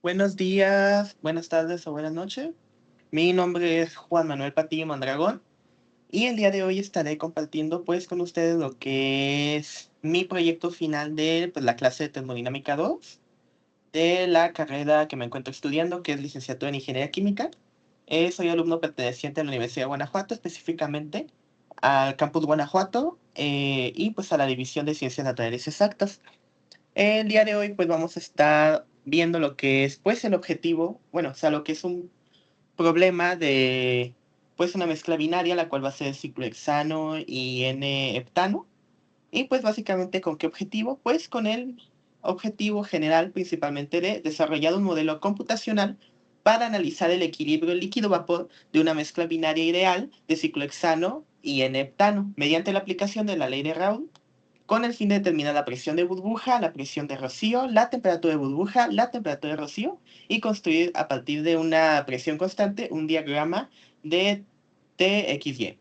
Buenos días, buenas tardes o buenas noches. Mi nombre es Juan Manuel Patillo Mondragón y el día de hoy estaré compartiendo pues con ustedes lo que es mi proyecto final de pues, la clase de termodinámica 2 de la carrera que me encuentro estudiando, que es licenciatura en Ingeniería Química. Soy alumno perteneciente a la Universidad de Guanajuato, específicamente al Campus Guanajuato y pues a la División de Ciencias Naturales Exactas. El día de hoy, pues vamos a estar viendo lo que es, pues, el objetivo, bueno, o sea, lo que es un problema de, pues, una mezcla binaria, la cual va a ser ciclohexano y N-heptano. Y, pues, básicamente, ¿con qué objetivo? Pues, con el objetivo general, principalmente, de desarrollar un modelo computacional para analizar el equilibrio líquido-vapor de una mezcla binaria ideal de ciclohexano y N-heptano, mediante la aplicación de la ley de Raoult con el fin de determinar la presión de burbuja, la presión de rocío, la temperatura de burbuja, la temperatura de rocío y construir a partir de una presión constante un diagrama de TXY.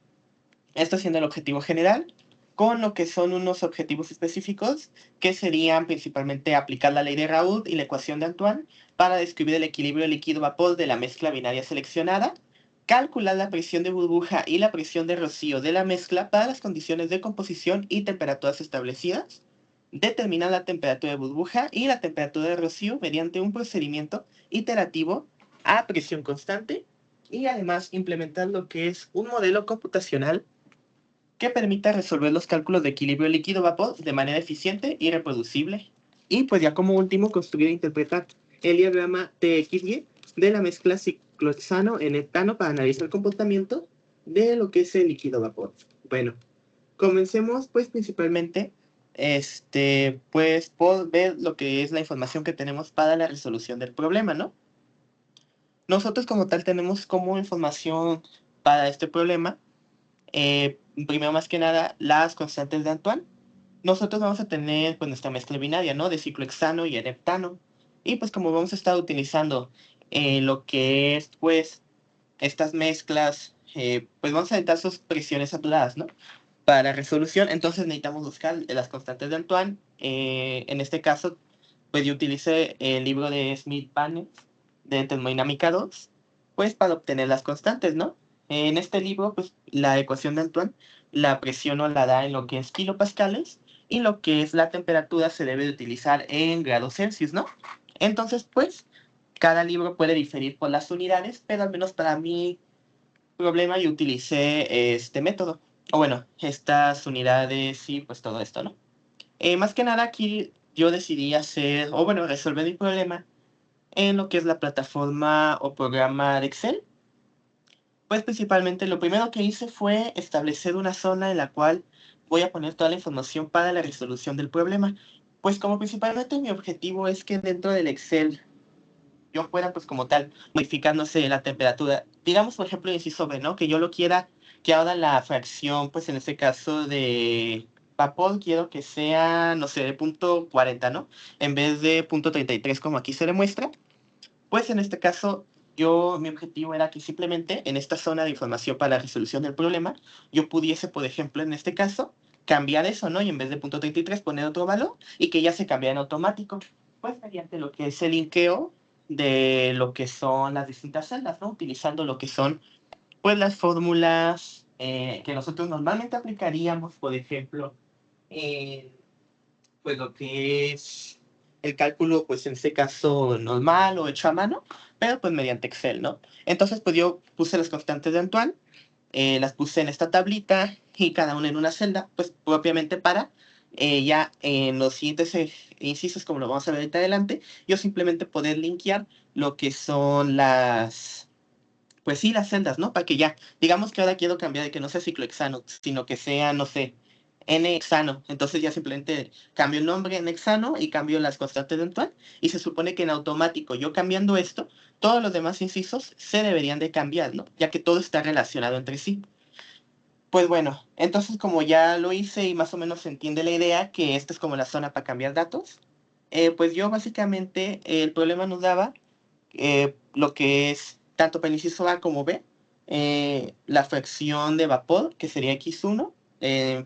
Esto siendo el objetivo general, con lo que son unos objetivos específicos que serían principalmente aplicar la ley de Raoult y la ecuación de Antoine para describir el equilibrio líquido-vapor de la mezcla binaria seleccionada, calcular la presión de burbuja y la presión de rocío de la mezcla para las condiciones de composición y temperaturas establecidas, determinar la temperatura de burbuja y la temperatura de rocío mediante un procedimiento iterativo a presión constante y además implementar lo que es un modelo computacional que permita resolver los cálculos de equilibrio líquido-vapor de manera eficiente y reproducible. Y pues ya como último, construir e interpretar el diagrama TXY de la mezcla ciclohexano en etano para analizar el comportamiento de lo que es el líquido-vapor. Bueno, comencemos pues principalmente pues por ver lo que es la información que tenemos para la resolución del problema, ¿no? Nosotros como tal tenemos como información para este problema primero más que nada, las constantes de Antoine. Nosotros vamos a tener pues nuestra mezcla binaria, ¿no? De ciclohexano y heptano. Y pues como vamos a estar utilizando lo que es pues estas mezclas, pues vamos a necesitar sus presiones saturadas, ¿no? Para resolución, entonces necesitamos buscar las constantes de Antoine. En este caso, pues yo utilicé el libro de Smith-Bannes de termodinámica 2, pues para obtener las constantes, ¿no? En este libro, pues la ecuación de Antoine, la presión nos la da en lo que es kilopascales y lo que es la temperatura se debe de utilizar en grados Celsius, ¿no? Entonces, pues, cada libro puede diferir por las unidades, pero al menos para mi problema yo utilicé este método, o bueno, estas unidades y pues todo esto, ¿no? Más que nada aquí yo decidí hacer, o bueno, resolver mi problema en lo que es la plataforma o programa de Excel. Pues principalmente lo primero que hice fue establecer una zona en la cual voy a poner toda la información para la resolución del problema. Pues como principalmente mi objetivo es que dentro del Excel yo pueda, pues como tal, modificándose la temperatura. Digamos, por ejemplo, inciso B, ¿no? Que yo lo quiera, que ahora la fracción, pues en este caso de vapor, quiero que sea, no sé, de punto 40, ¿no? En vez de punto 33 como aquí se demuestra. Pues en este caso, mi objetivo era que simplemente en esta zona de información para la resolución del problema, yo pudiese, por ejemplo, en este caso, cambiar eso, ¿no? Y en vez de punto 33 poner otro valor y que ya se cambiara en automático, pues mediante lo que es el linkeo de lo que son las distintas celdas, ¿no? Utilizando lo que son, pues, las fórmulas que nosotros normalmente aplicaríamos, por ejemplo, en pues lo que es el cálculo, pues en este caso normal o hecho a mano, pero pues mediante Excel, ¿no? Entonces, pues yo puse las constantes de Antoine, las puse en esta tablita y cada una en una celda, pues propiamente para ya en los siguientes incisos, como lo vamos a ver ahorita adelante, yo simplemente poder linkear lo que son pues sí, las celdas, ¿no? Para que ya, digamos que ahora quiero cambiar de que no sea ciclohexano, sino que sea, no sé, N-hexano. Entonces ya simplemente cambio el nombre en hexano y cambio las constantes de Antoine. Y se supone que en automático, yo cambiando esto, todos los demás incisos se deberían de cambiar, ¿no? Ya que todo está relacionado entre sí. Pues bueno, entonces como ya lo hice y más o menos se entiende la idea, que esta es como la zona para cambiar datos, pues yo básicamente el problema nos daba lo que es tanto para el inciso A como B, la fracción de vapor, que sería X1,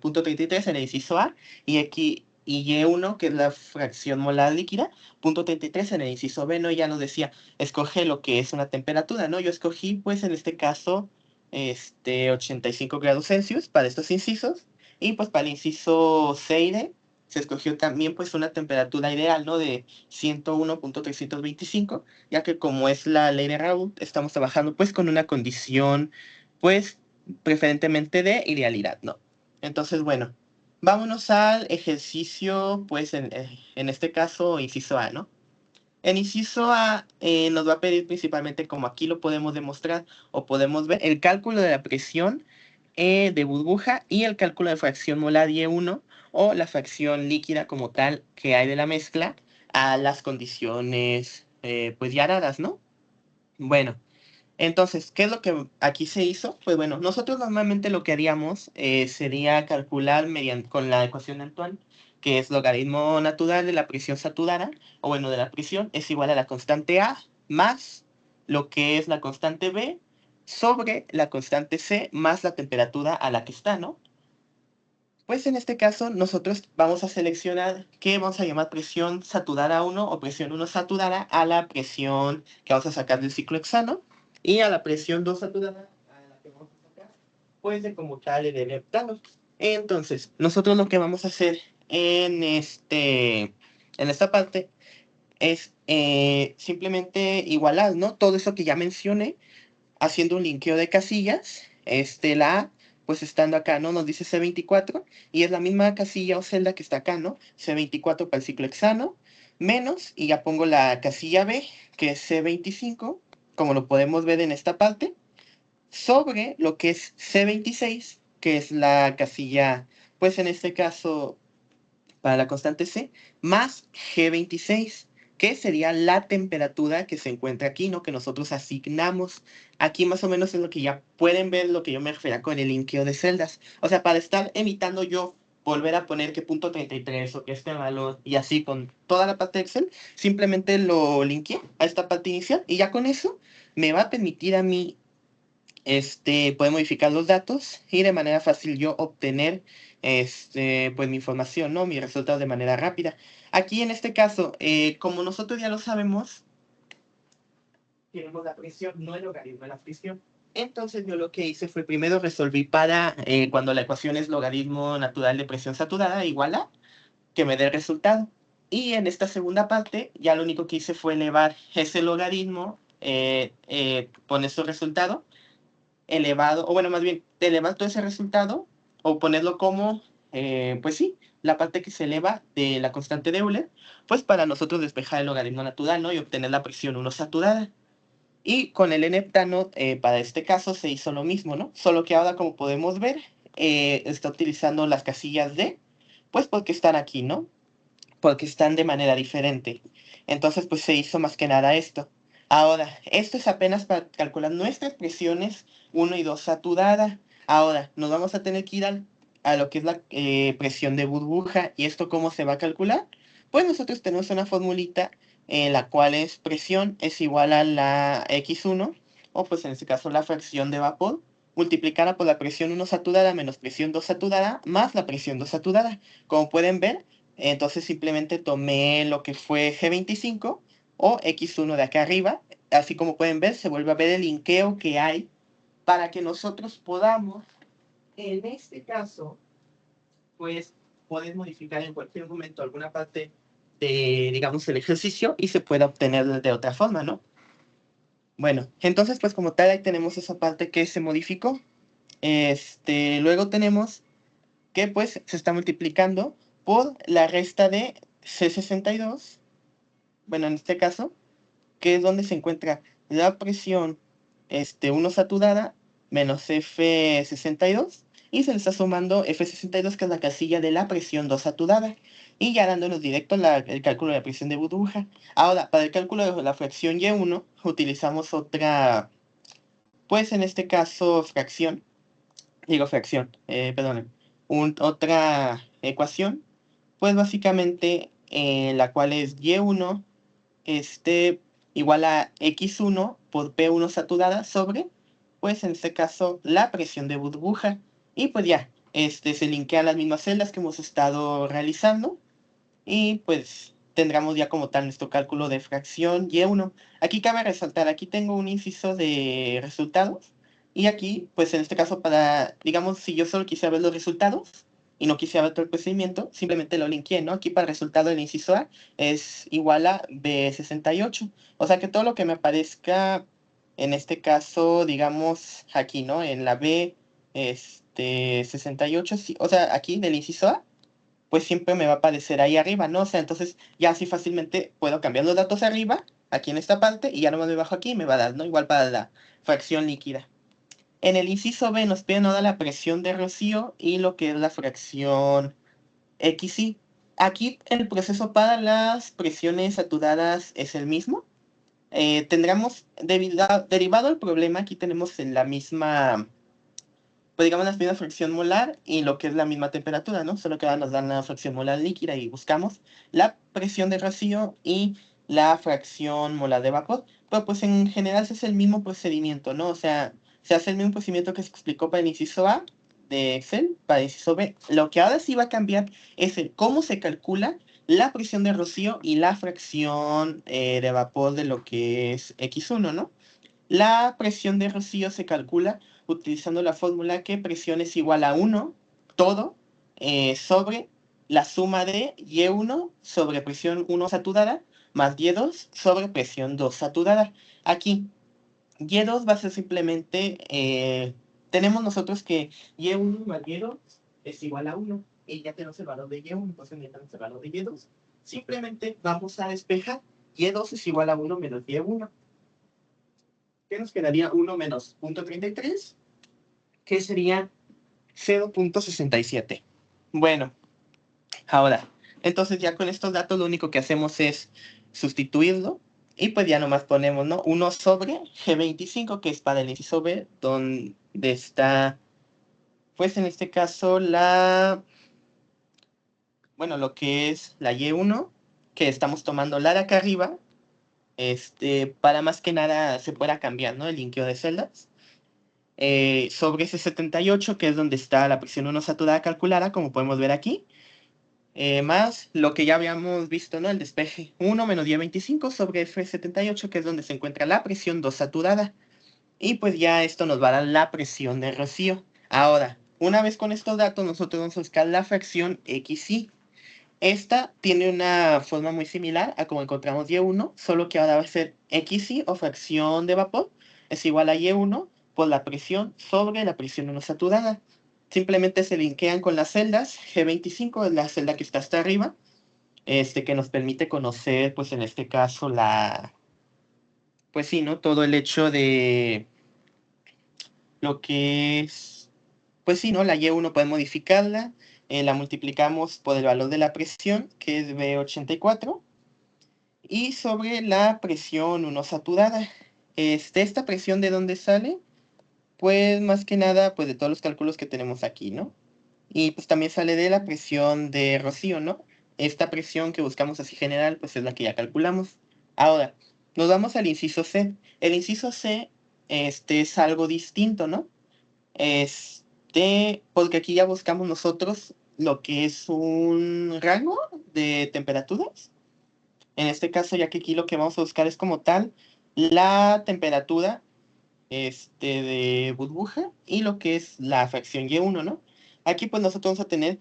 punto 33 en el inciso A, y y Y1, que es la fracción molar líquida, punto 33 en el inciso B, ¿no? Ya nos decía, escoge lo que es una temperatura, ¿no? Yo escogí, pues, en este caso, 85 grados Celsius para estos incisos, y pues para el inciso C y D, se escogió también, pues, una temperatura ideal, ¿no? De 101.325, ya que como es la ley de Raoult, estamos trabajando, pues, con una condición, pues, preferentemente de idealidad, ¿no? Entonces, bueno, vámonos al ejercicio, pues en este caso, inciso A, ¿no? En inciso A nos va a pedir principalmente, como aquí lo podemos demostrar o podemos ver, el cálculo de la presión de burbuja y el cálculo de fracción molar Y1 o la fracción líquida como tal que hay de la mezcla a las condiciones, pues ya dadas, ¿no? Bueno, entonces, ¿qué es lo que aquí se hizo? Pues bueno, nosotros normalmente lo que haríamos sería calcular mediante, con la ecuación de Antoine, que es logaritmo natural de la presión saturada, o bueno, de la presión, es igual a la constante A más lo que es la constante B sobre la constante C más la temperatura a la que está, ¿no? Pues en este caso nosotros vamos a seleccionar qué vamos a llamar presión saturada 1 o presión 1 saturada a la presión que vamos a sacar del ciclo hexano y a la presión 2 saturada a la que vamos a sacar pues de como tal el heptano. Entonces, nosotros lo que vamos a hacer en esta parte es simplemente igualar, ¿no? Todo eso que ya mencioné haciendo un linkeo de casillas, la A, pues estando acá, ¿no? Nos dice C24 y es la misma casilla o celda que está acá, ¿no? C24 para el ciclo hexano, menos, y ya pongo la casilla B, que es C25, como lo podemos ver en esta parte, sobre lo que es C26, que es la casilla, pues en este caso para la constante C, más G26, que sería la temperatura que se encuentra aquí, ¿no? Que nosotros asignamos. Aquí más o menos es lo que ya pueden ver, lo que yo me refería con el linkeo de celdas. O sea, para estar evitando yo volver a poner que punto 33 o que este valor y así con toda la parte de Excel, simplemente lo linkeé a esta parte inicial y ya con eso me va a permitir a mí puede modificar los datos y de manera fácil yo obtener pues mi información, ¿no? Mi resultado de manera rápida. Aquí en este caso, como nosotros ya lo sabemos, tenemos la presión, no el logaritmo de la presión. Entonces yo lo que hice fue primero resolví para cuando la ecuación es logaritmo natural de presión saturada igual a que me dé el resultado. Y en esta segunda parte ya lo único que hice fue elevar ese logaritmo, poner su resultado elevado, o bueno, más bien, te elevas todo ese resultado o ponerlo como, pues sí, la parte que se eleva de la constante de Euler, pues para nosotros despejar el logaritmo natural, ¿no? Y obtener la presión 1 saturada. Y con el n-heptano, para este caso, se hizo lo mismo, ¿no? Solo que ahora, como podemos ver, está utilizando las casillas D, pues porque están aquí, ¿no? Porque están de manera diferente. Entonces, pues se hizo más que nada esto. Ahora, esto es apenas para calcular nuestras presiones 1 y 2 saturada. Ahora, nos vamos a tener que ir a lo que es la presión de burbuja. ¿Y esto cómo se va a calcular? Pues nosotros tenemos una formulita en la cual es presión es igual a la X1, o pues en este caso la fracción de vapor, multiplicada por la presión 1 saturada menos presión 2 saturada más la presión 2 saturada. Como pueden ver, entonces simplemente tomé lo que fue G25 o X1 de acá arriba. Así como pueden ver, se vuelve a ver el linkeo que hay para que nosotros podamos, en este caso, pues poder modificar en cualquier momento alguna parte de, digamos, el ejercicio y se pueda obtener de otra forma, ¿no? Bueno, entonces pues como tal ahí tenemos esa parte que se modificó. Luego tenemos que pues se está multiplicando por la resta de C62, bueno, en este caso, que es donde se encuentra la presión 1 saturada menos F62 y se le está sumando F62 que es la casilla de la presión 2 saturada y ya dándonos directo el cálculo de la presión de burbuja. Ahora, para el cálculo de la fracción Y1 utilizamos otra, pues en este caso fracción, perdón, otra ecuación, pues básicamente la cual es Y1 igual a X1 por P1 saturada sobre, pues en este caso, la presión de burbuja. Y pues ya, se linkean las mismas celdas que hemos estado realizando. y pues tendremos ya como tal nuestro cálculo de fracción Y1. Aquí cabe resaltar, aquí tengo un inciso de resultados y aquí, pues en este caso para, digamos, si yo solo quisiera ver los resultados y no quisiera ver todo el procedimiento, simplemente lo linkeé, ¿no? Aquí para el resultado del inciso A es igual a B68. O sea que todo lo que me aparezca, en este caso, digamos, aquí, ¿no? En la B, 68, sí, o sea, aquí del inciso A, pues siempre me va a aparecer ahí arriba, ¿no? O sea, entonces ya así fácilmente puedo cambiar los datos arriba, aquí en esta parte, y ya nomás me bajo aquí y me va a dar, ¿no? Igual para la fracción líquida. En el inciso B nos piden ahora la presión de rocío y lo que es la fracción XY. Aquí el proceso para las presiones saturadas es el mismo. Tendremos, derivado del problema, aquí tenemos en la misma, pues digamos la misma fracción molar y lo que es la misma temperatura, ¿no? Solo que ahora nos dan la fracción molar líquida y buscamos la presión de rocío y la fracción molar de vapor. Pero pues en general se hace el mismo procedimiento, ¿no? O sea, se hace el mismo procedimiento que se explicó para el inciso A de Excel, para el inciso B. Lo que ahora sí va a cambiar es el cómo se calcula la presión de rocío y la fracción de vapor de lo que es X1, ¿no? La presión de rocío se calcula utilizando la fórmula que presión es igual a 1, todo, sobre la suma de Y1 sobre presión 1 saturada más Y2 sobre presión 2 saturada. Aquí, Y2 va a ser simplemente, tenemos nosotros que Y1 más Y2 es igual a 1 y ya tenemos el valor de Y1, entonces necesitamos el valor de Y2. Simplemente vamos a despejar. Y2 es igual a 1 menos Y1. ¿Qué nos quedaría? 1 menos 0.33, que sería 0.67. Bueno, ahora, entonces ya con estos datos lo único que hacemos es sustituirlo y pues ya nomás ponemos, ¿no? 1 sobre G25, que es para el inciso B, donde está, pues en este caso, bueno, lo que es la Y1, que estamos tomando la de acá arriba, para más que nada se pueda cambiar, ¿no? El linkeo de celdas. Sobre ese 78, que es donde está la presión 1 saturada calculada, como podemos ver aquí, más lo que ya habíamos visto, ¿no? El despeje 1 menos 1025 sobre F78, que es donde se encuentra la presión 2 saturada. Y pues ya esto nos va a dar la presión de rocío. Ahora, una vez con estos datos, nosotros vamos a buscar la fracción XY. Esta tiene una forma muy similar a como encontramos Y1, solo que ahora va a ser XY o fracción de vapor es igual a Y1 por la presión sobre la presión 1 saturada. Simplemente se linkean con las celdas. G25 es la celda que está hasta arriba, que nos permite conocer, pues en este caso, pues sí, ¿no? Todo el hecho de lo que es, pues sí, ¿no? La Y1 puede modificarla, la multiplicamos por el valor de la presión, que es B84, y sobre la presión 1 saturada. ¿Esta presión de dónde sale? Pues más que nada, pues de todos los cálculos que tenemos aquí, ¿no? Y pues también sale de la presión de rocío, ¿no? Esta presión que buscamos así general, pues es la que ya calculamos. Ahora, nos vamos al inciso C. El inciso C, es algo distinto, ¿no? Porque aquí ya buscamos nosotros lo que es un rango de temperaturas. En este caso, ya que aquí lo que vamos a buscar es como tal la temperatura, de burbuja y lo que es la fracción Y1, ¿no? Aquí pues nosotros vamos a tener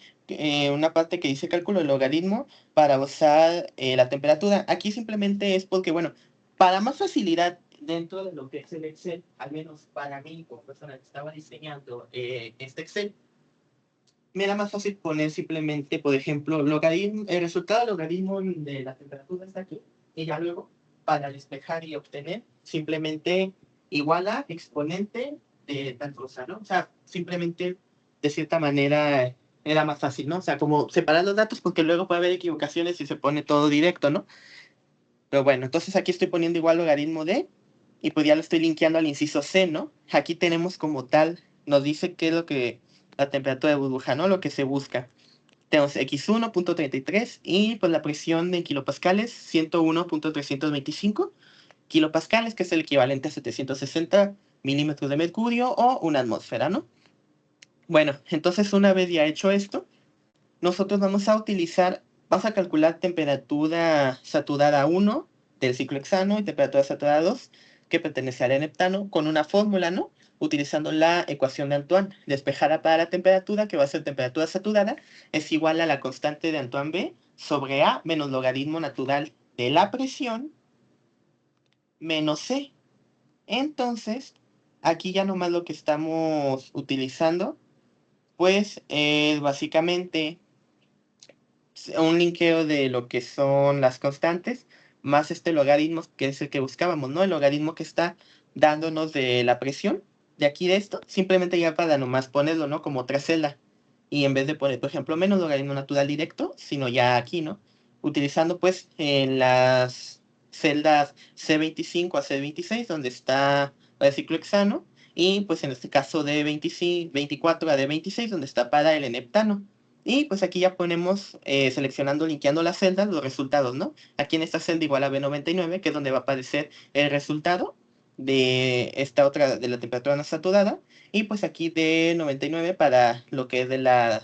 una parte que dice cálculo del logaritmo para usar la temperatura. Aquí simplemente es porque, bueno, para más facilidad dentro de lo que es el Excel, al menos para mí como persona que estaba diseñando este Excel, me era más fácil poner simplemente, por ejemplo, logaritmo, el resultado del logaritmo de la temperatura está aquí, y ya luego, para despejar y obtener, simplemente igual a exponente de tal cosa, ¿no? O sea, simplemente, de cierta manera, era más fácil, ¿no? O sea, como separar los datos, porque luego puede haber equivocaciones y se pone todo directo, ¿no? Pero bueno, entonces aquí estoy poniendo igual logaritmo de, y pues ya lo estoy linkeando al inciso C, ¿no? Aquí tenemos como tal, nos dice qué es lo que, la temperatura de burbuja, ¿no? Lo que se busca. Tenemos X1.33 y pues la presión de kilopascales, 101.325 kilopascales, que es el equivalente a 760 milímetros de mercurio o una atmósfera, ¿no? Bueno, entonces una vez ya hecho esto, nosotros vamos a utilizar Vamos a calcular temperatura saturada 1 del ciclo hexano y temperatura saturada 2 que pertenece al heptano con una fórmula, ¿no? Utilizando la ecuación de Antoine despejada para la temperatura, que va a ser temperatura saturada, es igual a la constante de Antoine B sobre A menos logaritmo natural de la presión menos C. Entonces, aquí ya nomás lo que estamos utilizando, pues es básicamente un linkeo de lo que son las constantes, más este logaritmo que es el que buscábamos, ¿no? El logaritmo que está dándonos de la presión, de aquí de esto, simplemente ya para nomás ponerlo, ¿no? Como otra celda. Y en vez de poner, por ejemplo, menos logaritmo natural directo, sino ya aquí, ¿no? Utilizando pues en las celdas C25 a C26, donde está el ciclo hexano, y pues en este caso de 25, 24 a D26, donde está para el enheptano. Y pues aquí ya ponemos, seleccionando, linkeando las celdas, los resultados, ¿no? Aquí en esta celda igual a B99, que es donde va a aparecer el resultado de esta otra, de la temperatura no saturada. Y pues aquí de 99 para lo que es de la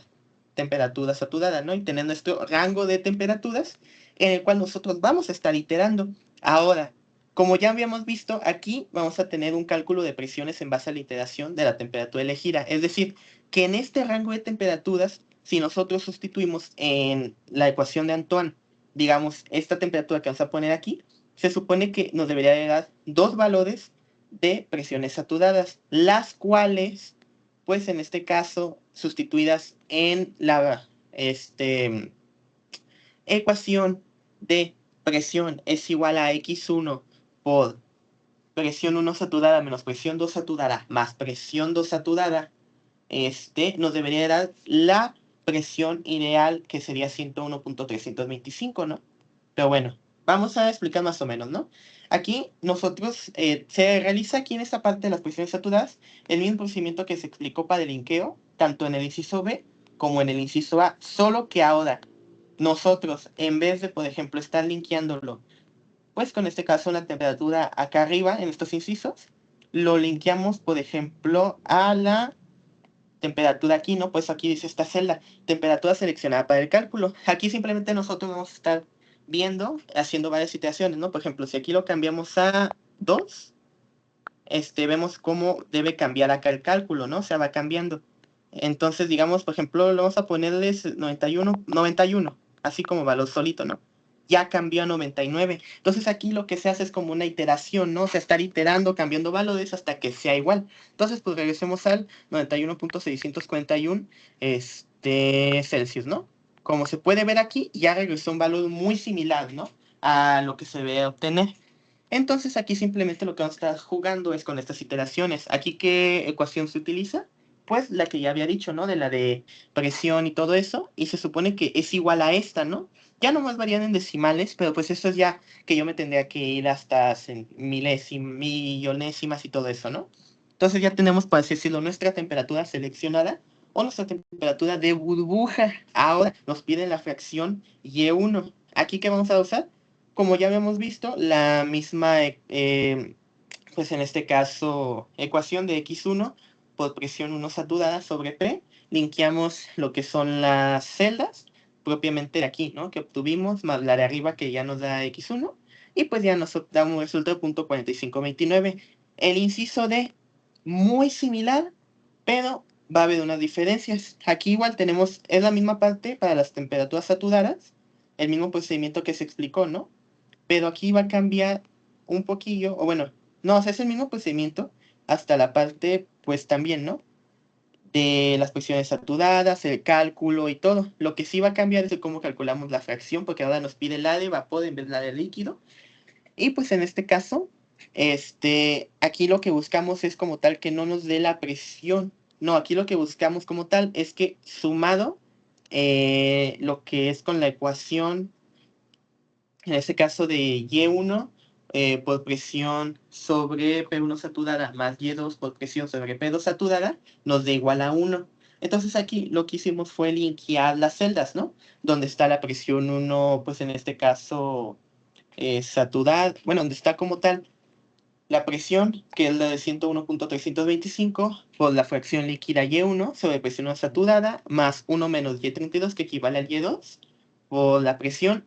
temperatura saturada, ¿no? Y tener nuestro rango de temperaturas en el cual nosotros vamos a estar iterando. Ahora, como ya habíamos visto, aquí vamos a tener un cálculo de presiones en base a la iteración de la temperatura elegida. Es decir, que en este rango de temperaturas, si nosotros sustituimos en la ecuación de Antoine, digamos, esta temperatura que vamos a poner aquí, se supone que nos debería de dar dos valores de presiones saturadas, las cuales, pues en este caso, sustituidas en la ecuación de presión es igual a x1 por presión 1 saturada menos presión 2 saturada más presión 2 saturada, nos debería dar la presión ideal, que sería 101.325, ¿no? Pero bueno, vamos a explicar más o menos, ¿no? Aquí nosotros, se realiza aquí en esta parte de las presiones saturadas el mismo procedimiento que se explicó para el linkeo, tanto en el inciso B como en el inciso A, solo que ahora nosotros, en vez de, por ejemplo, estar linkeándolo, pues con este caso la temperatura acá arriba, en estos incisos, lo linkeamos, por ejemplo, a la temperatura aquí, ¿no? Pues aquí dice esta celda, temperatura seleccionada para el cálculo. Aquí simplemente nosotros vamos a estar viendo, haciendo varias iteraciones, ¿no? Por ejemplo, si aquí lo cambiamos a 2, vemos cómo debe cambiar acá el cálculo, ¿no? O sea, va cambiando. Entonces, digamos, por ejemplo, lo vamos a ponerles 91, así como valor solito, ¿no? Ya cambió a 99. Entonces aquí lo que se hace es como una iteración, ¿no? O sea, estar iterando, cambiando valores hasta que sea igual. Entonces, pues regresemos al 91.641 Celsius, ¿no? Como se puede ver aquí, ya regresó un valor muy similar, ¿no? A lo que se debe obtener. Entonces aquí simplemente lo que vamos a estar jugando es con estas iteraciones. ¿Aquí qué ecuación se utiliza? Pues la que ya había dicho, ¿no? De la de presión y todo eso. Y se supone que es igual a esta, ¿no? Ya nomás varían en decimales, pero pues esto es ya que yo me tendría que ir hasta milésimas, millonésimas y todo eso, ¿no? Entonces ya tenemos, por así decirlo, nuestra temperatura seleccionada o nuestra temperatura de burbuja. Ahora nos piden la fracción Y1. ¿Aquí qué vamos a usar? Como ya habíamos visto, la misma, pues en este caso, ecuación de x1 por presión 1 saturada sobre P, linkeamos lo que son las celdas, propiamente de aquí, ¿no? Que obtuvimos, más la de arriba que ya nos da x1, y pues ya nos da un resultado de 0.4529. El inciso D, muy similar, pero va a haber unas diferencias. Aquí igual tenemos, es la misma parte para las temperaturas saturadas, el mismo procedimiento que se explicó, ¿no? Pero aquí va a cambiar un poquillo, o bueno, no, o sea, es el mismo procedimiento hasta la parte, pues también, ¿no? De las presiones saturadas, el cálculo y todo. Lo que sí va a cambiar es el cómo calculamos la fracción, porque ahora nos pide la de vapor en vez de la de líquido. Y pues en este caso, aquí lo que buscamos es como tal que no nos dé la presión. No, aquí lo que buscamos como tal es que sumado, lo que es con la ecuación en este caso de Y1 por presión sobre P1 saturada más Y2 por presión sobre P2 saturada, nos da igual a 1. Entonces aquí lo que hicimos fue linkear las celdas, ¿no? Donde está la presión 1, pues en este caso saturada, bueno, donde está como tal la presión, que es la de 101.325, por la fracción líquida Y1 sobre presión no saturada, más 1 menos Y32, que equivale al Y2, por la presión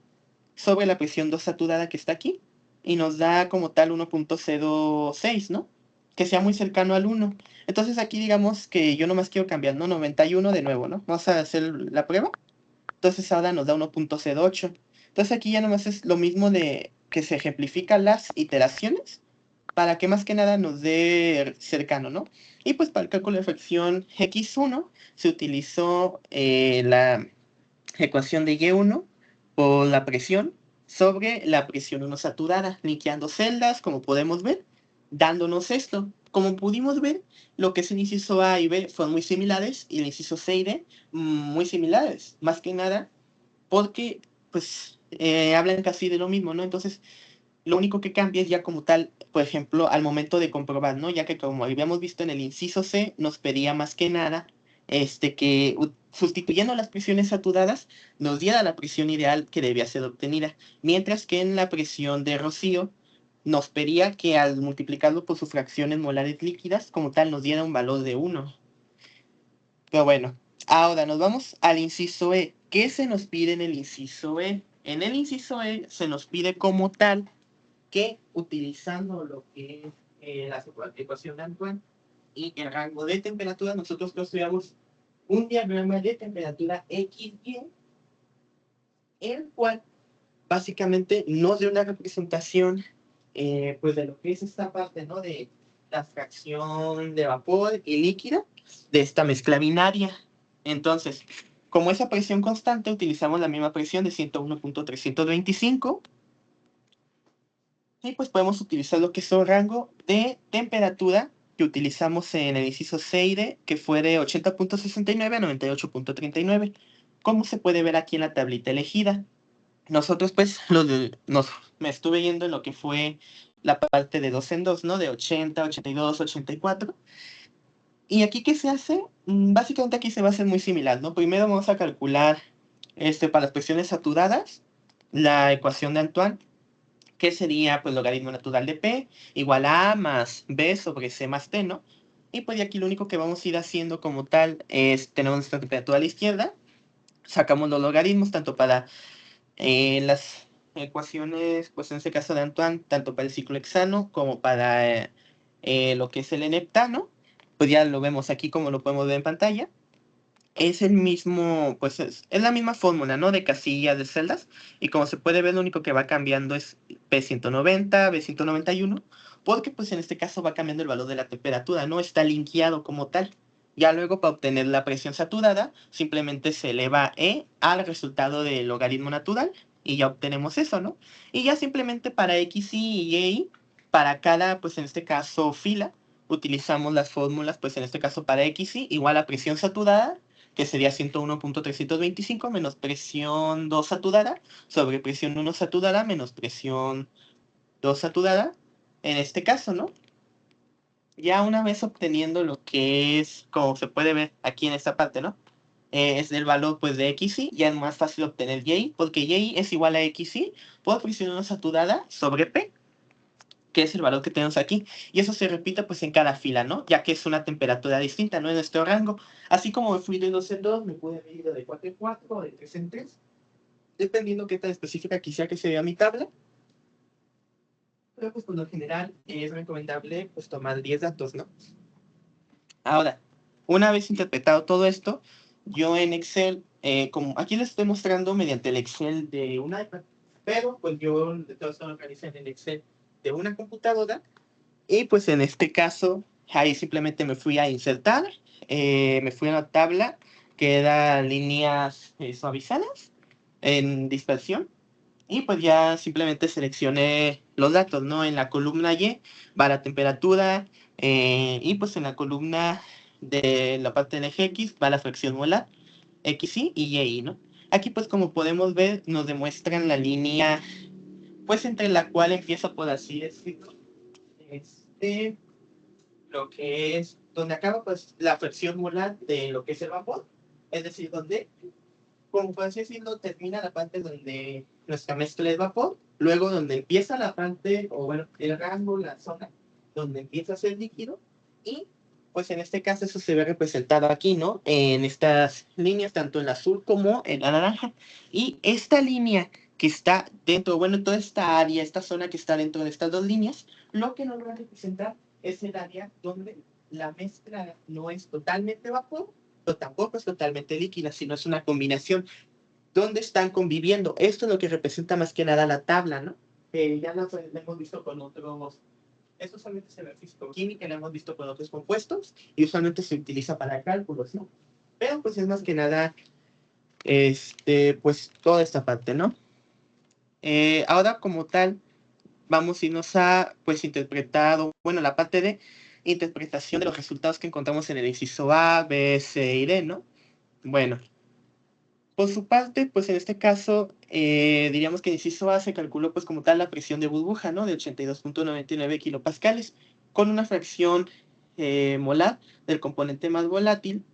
sobre la presión 2 saturada que está aquí y nos da como tal 1.06, ¿no? Que sea muy cercano al 1. Entonces aquí digamos que yo nomás quiero cambiar, ¿no? 91 de nuevo, ¿no? Vamos a hacer la prueba. Entonces ahora nos da 1.08. Entonces aquí ya nomás es lo mismo de que se ejemplifican las iteraciones para que más que nada nos dé cercano, ¿no? Y pues para el cálculo de fracción x1 se utilizó la ecuación de Y1 por la presión sobre la presión 1 saturada, linkeando celdas, como podemos ver, dándonos esto. Como pudimos ver, lo que es el inciso A y B son muy similares y el inciso C y D muy similares, más que nada porque pues hablan casi de lo mismo, ¿no? Entonces, lo único que cambia es ya como tal, por ejemplo, al momento de comprobar, ¿no? Ya que como habíamos visto en el inciso C, nos pedía más que nada que sustituyendo las presiones saturadas nos diera la presión ideal que debía ser obtenida, mientras que en la presión de Rocío nos pedía que al multiplicarlo por sus fracciones molares líquidas, como tal, nos diera un valor de 1. Pero bueno, ahora nos vamos al inciso E. ¿Qué se nos pide en el inciso E? En el inciso E se nos pide como tal que utilizando lo que es la ecuación de Antoine y el rango de temperatura, nosotros construyamos un diagrama de temperatura XY, el cual básicamente nos da una representación pues de lo que es esta parte, ¿no? De la fracción de vapor y líquida de esta mezcla binaria. Entonces, como esa presión constante, utilizamos la misma presión de 101.325 y pues podemos utilizar lo que es el rango de temperatura que utilizamos en el inciso C y D, que fue de 80.69 a 98.39, como se puede ver aquí en la tablita elegida. Nosotros pues me estuve yendo en lo que fue la parte de 2 en 2, ¿no? De 80, 82, 84. ¿Y aquí qué se hace? Básicamente aquí se va a hacer muy similar, ¿no? Primero vamos a calcular para las presiones saturadas la ecuación de Antoine, que sería pues logaritmo natural de P igual a A más B sobre C más T, ¿no? Y pues de aquí lo único que vamos a ir haciendo como tal es tener nuestra temperatura a la izquierda, sacamos los logaritmos tanto para las ecuaciones, pues en este caso de Antoine, tanto para el ciclo hexano como para lo que es el n-heptano, pues ya lo vemos aquí como lo podemos ver en pantalla. Es el mismo, pues es la misma fórmula, ¿no? De casillas, de celdas. Y como se puede ver, lo único que va cambiando es P190, B191, porque pues en este caso va cambiando el valor de la temperatura, no está linkeado como tal. Ya luego para obtener la presión saturada, simplemente se eleva E al resultado del logaritmo natural y ya obtenemos eso, ¿no? Y ya simplemente para XY y Y, para cada, pues en este caso, fila, utilizamos las fórmulas, pues en este caso para XY igual a presión saturada, que sería 101.325 menos presión 2 saturada sobre presión 1 saturada menos presión 2 saturada, en este caso, ¿no? Ya una vez obteniendo lo que es, como se puede ver aquí en esta parte, ¿no? Es el valor pues de XY, ya es más fácil obtener Y, porque Y es igual a XY por presión 1 saturada sobre P, que es el valor que tenemos aquí. Y eso se repite pues en cada fila, ¿no? Ya que es una temperatura distinta, ¿no? En nuestro rango. Así como me fui de 2 en 2, me pude ir de 4 en 4 o de 3 en 3, dependiendo qué tan específica quisiera que sea mi tabla. Pero pues por lo general es recomendable pues tomar 10 datos, ¿no? Ahora, una vez interpretado todo esto, yo en Excel, como aquí les estoy mostrando mediante el Excel de un iPad, pero pues yo todo esto lo organizé en el Excel de una computadora. Y pues en este caso, ahí simplemente me fui a insertar, me fui a la tabla que da líneas suavizadas en dispersión. Y pues ya simplemente seleccioné los datos, ¿no? En la columna Y va la temperatura y pues en la columna de la parte del eje X va la fracción molar, XY y YI, ¿no? Aquí pues como podemos ver nos demuestran la línea pues entre la cual empieza por así decirlo lo que es donde acaba pues la fracción molar de lo que es el vapor, es decir, donde, como por así decirlo, termina la parte donde nuestra mezcla es vapor, luego donde empieza la parte, o bueno, el rango, la zona donde empieza a ser líquido, y pues en este caso eso se ve representado aquí, ¿no? En estas líneas, tanto en la azul como en la naranja. Y esta línea que está dentro, bueno, toda esta área, esta zona que está dentro de estas dos líneas, lo que nos va a representar es el área donde la mezcla no es totalmente vapor, pero tampoco es totalmente líquida, sino es una combinación donde están conviviendo. Esto es lo que representa más que nada la tabla, ¿no? Ya lo hemos visto con otros. Esto usualmente se ve en físico-química, lo hemos visto con otros compuestos y usualmente se utiliza para cálculos, ¿no? Pero pues es más que nada, pues toda esta parte, ¿no? Ahora como tal, vamos a irnos a, pues, interpretar, bueno, la parte de interpretación de los resultados que encontramos en el inciso A, B, C y D, ¿no? Bueno, por su parte, pues en este caso, diríamos que en inciso A se calculó pues como tal la presión de burbuja, ¿no? De 82.99 kilopascales, con una fracción molar del componente más volátil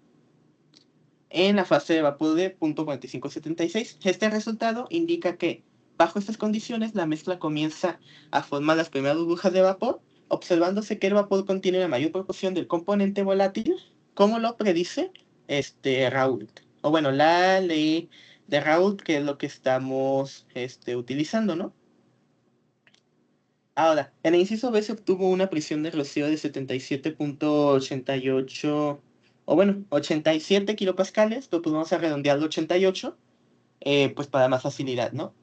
en la fase de vapor de 0.4576. Este resultado indica que bajo estas condiciones la mezcla comienza a formar las primeras burbujas de vapor, observándose que el vapor contiene una mayor proporción del componente volátil, como lo predice Raoult. O bueno, la ley de Raoult, que es lo que estamos utilizando, ¿no? Ahora, en el inciso B se obtuvo una presión de rocío de 77.88, o bueno, 87 kilopascales, pero pues vamos a redondearlo a 88, pues para más facilidad, ¿no?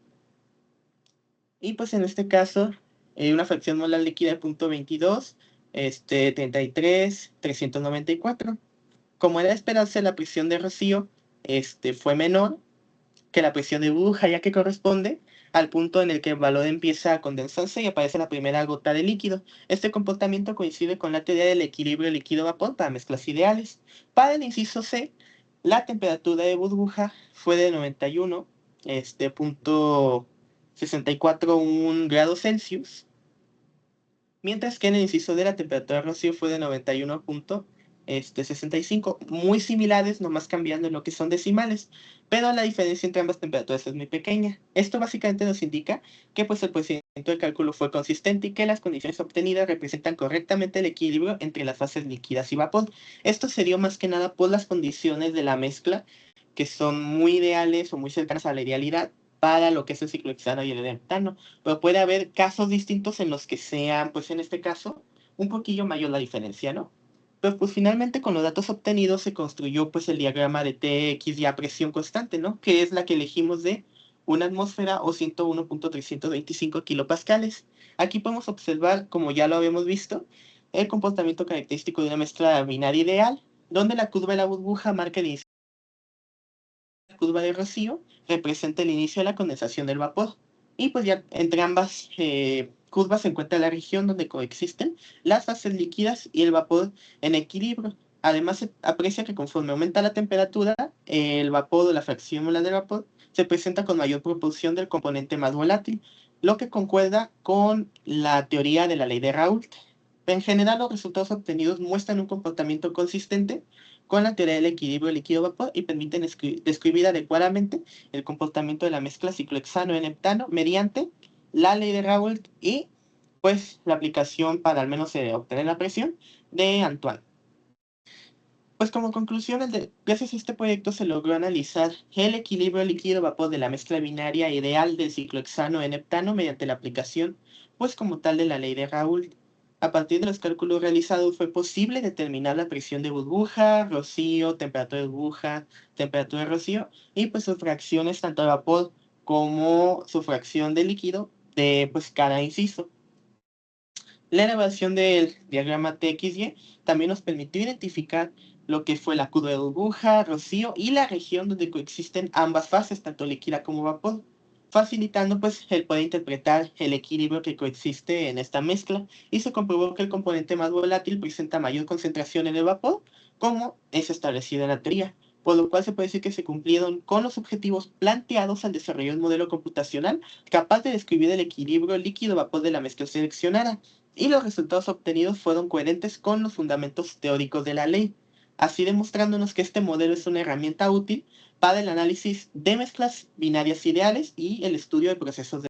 Y pues en este caso, una fracción molar líquida de 0.22, 33,394. Como era de esperarse, la presión de rocío, fue menor que la presión de burbuja, ya que corresponde al punto en el que el valor empieza a condensarse y aparece la primera gota de líquido. Este comportamiento coincide con la teoría del equilibrio líquido-vapor para mezclas ideales. Para el inciso C, la temperatura de burbuja fue de 91, punto 64,1 grados Celsius, mientras que en el inciso D la temperatura de rocío fue de 91,65, muy similares, nomás cambiando en lo que son decimales, pero la diferencia entre ambas temperaturas es muy pequeña. Esto básicamente nos indica que pues el procedimiento de cálculo fue consistente y que las condiciones obtenidas representan correctamente el equilibrio entre las fases líquidas y vapor. Esto se dio más que nada por las condiciones de la mezcla, que son muy ideales o muy cercanas a la idealidad para lo que es el ciclohexano y el heptano, pero puede haber casos distintos en los que sean, pues en este caso, un poquillo mayor la diferencia, ¿no? Pero pues finalmente con los datos obtenidos se construyó pues el diagrama de TX a presión constante, ¿no? Que es la que elegimos de una atmósfera o 101.325 kilopascales. Aquí podemos observar, como ya lo habíamos visto, el comportamiento característico de una mezcla binaria ideal, donde la curva de la burbuja marca el inicio de la curva de rocío, representa el inicio de la condensación del vapor. Y pues ya entre ambas curvas se encuentra la región donde coexisten las fases líquidas y el vapor en equilibrio. Además, se aprecia que conforme aumenta la temperatura, el vapor o la fracción molar del vapor se presenta con mayor proporción del componente más volátil, lo que concuerda con la teoría de la ley de Raoult. En general, los resultados obtenidos muestran un comportamiento consistente con la teoría del equilibrio líquido-vapor y permiten describir adecuadamente el comportamiento de la mezcla ciclohexano en heptano mediante la ley de Raoult y pues la aplicación para al menos obtener la presión de Antoine. Pues como conclusión, gracias a este proyecto se logró analizar el equilibrio líquido-vapor de la mezcla binaria ideal del ciclohexano en heptano mediante la aplicación, pues como tal, de la ley de Raoult. A partir de los cálculos realizados fue posible determinar la presión de burbuja, rocío, temperatura de burbuja, temperatura de rocío y pues sus fracciones tanto de vapor como su fracción de líquido de pues cada inciso. La elevación del diagrama TXY también nos permitió identificar lo que fue la curva de burbuja, rocío y la región donde coexisten ambas fases, tanto líquida como vapor, facilitando pues el poder interpretar el equilibrio que coexiste en esta mezcla, y se comprobó que el componente más volátil presenta mayor concentración en el vapor, como es establecido en la teoría, por lo cual se puede decir que se cumplieron con los objetivos planteados al desarrollar un modelo computacional capaz de describir el equilibrio líquido-vapor de la mezcla seleccionada, y los resultados obtenidos fueron coherentes con los fundamentos teóricos de la ley, así demostrándonos que este modelo es una herramienta útil para el análisis de mezclas binarias ideales y el estudio de procesos de